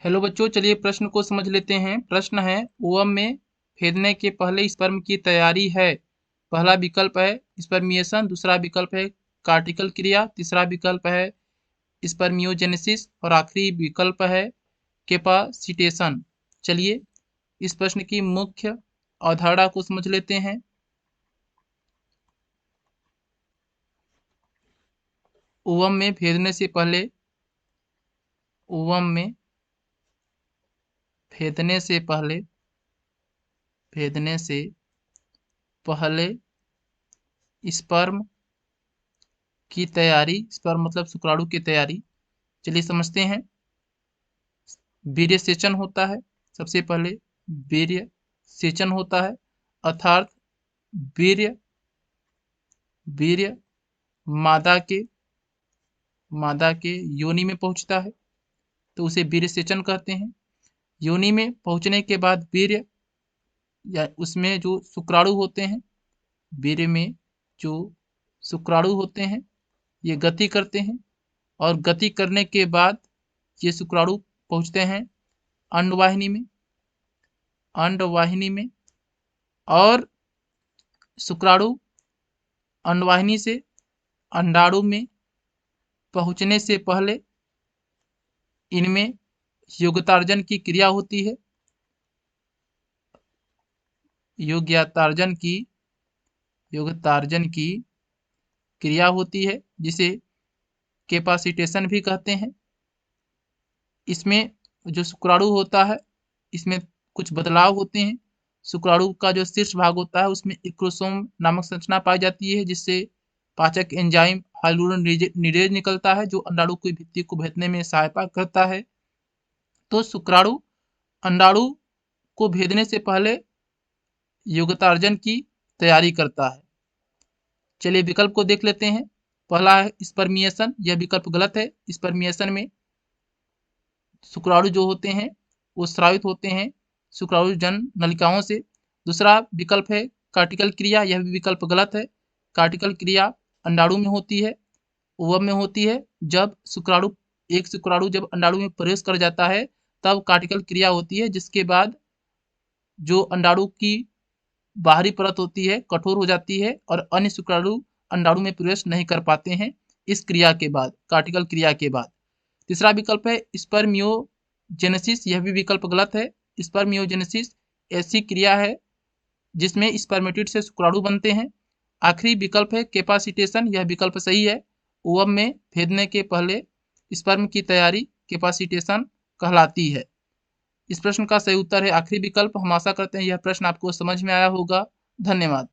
Hello बच्चों, चलिए प्रश्न को समझ लेते हैं। प्रश्न है, ओवम में भेदने के पहले स्पर्म की तैयारी है। पहला विकल्प है स्पर्मिएशन, दूसरा विकल्प है कार्टिकल क्रिया, तीसरा विकल्प है स्पर्मियोजेनेसिस और आखिरी विकल्प है कैपासिटेशन। चलिए इस प्रश्न की मुख्य अवधारणा को समझ लेते हैं। ओवम में भेदने से पहले ओवम में भेदने से पहले भेदने से पहले स्पर्म की तैयारी, स्पर्म मतलब शुक्राणु की तैयारी। चलिए समझते हैं। वीर्य सेचन होता है। सबसे पहले वीर्य सेचन होता है, अर्थात वीर्य वीर्य मादा के मादा के योनि में पहुंचता है, तो उसे वीर्य सेचन कहते हैं। योनि में पहुंचने के बाद वीर्य या उसमें जो शुक्राणु होते हैं, वीर्य में जो शुक्राणु होते हैं ये गति करते हैं, और गति करने के बाद ये शुक्राणु पहुंचते हैं अंडवाहिनी में अंडवाहिनी में और शुक्राणु अंडवाहिनी से अंडाणु में पहुंचने से पहले इनमें योग्यतार्जन की क्रिया होती है। योग्यतार्जन की क्रिया होती है, जिसे कैपासिटेशन भी कहते हैं। इसमें जो शुक्राणु होता है, इसमें कुछ बदलाव होते हैं। शुक्राणु का जो शीर्ष भाग होता है उसमें एक्रोसोम नामक संरचना पाई जाती है, जिससे पाचक एंजाइम हाइलुरोनिडेज निकलता है, जो अंडाणु की भित्ति को भेदने में सहायता करता है। तो शुक्राणु अंडाणु को भेदने से पहले योग्यतार्जन की तैयारी करता है। चलिए विकल्प को देख लेते हैं। पहला है स्पर्मिएशन, यह विकल्प गलत है। स्पर्मिएशन में शुक्राणु जो होते हैं वो स्रावित होते हैं शुक्राणु जन नलिकाओं से। दूसरा विकल्प है कार्टिकल क्रिया, यह भी विकल्प गलत है। कार्टिकल क्रिया अंडाणु में होती है, ओवम में होती है। जब एक शुक्राणु जब अंडाणु में प्रवेश कर जाता है तब कार्टिकल क्रिया होती है, जिसके बाद जो अंडाणु की बाहरी परत होती है कठोर हो जाती है और अन्य शुक्राणु अंडाणु में प्रवेश नहीं कर पाते हैं इस क्रिया के बाद, कार्टिकल क्रिया के बाद। तीसरा विकल्प है स्पर्मियोजेनेसिस, यह भी विकल्प गलत है। स्पर्मियोजेनेसिस ऐसी क्रिया है जिसमें स्पर्मेटिड से शुक्राणु बनते हैं। आखिरी विकल्प है कैपासिटेशन, यह विकल्प सही है। ओवम में भेदने के पहले स्पर्म की तैयारी कैपासिटेशन कहलाती है। इस प्रश्न का सही उत्तर है आखिरी विकल्प। हम आशा करते हैं यह प्रश्न आपको समझ में आया होगा। धन्यवाद।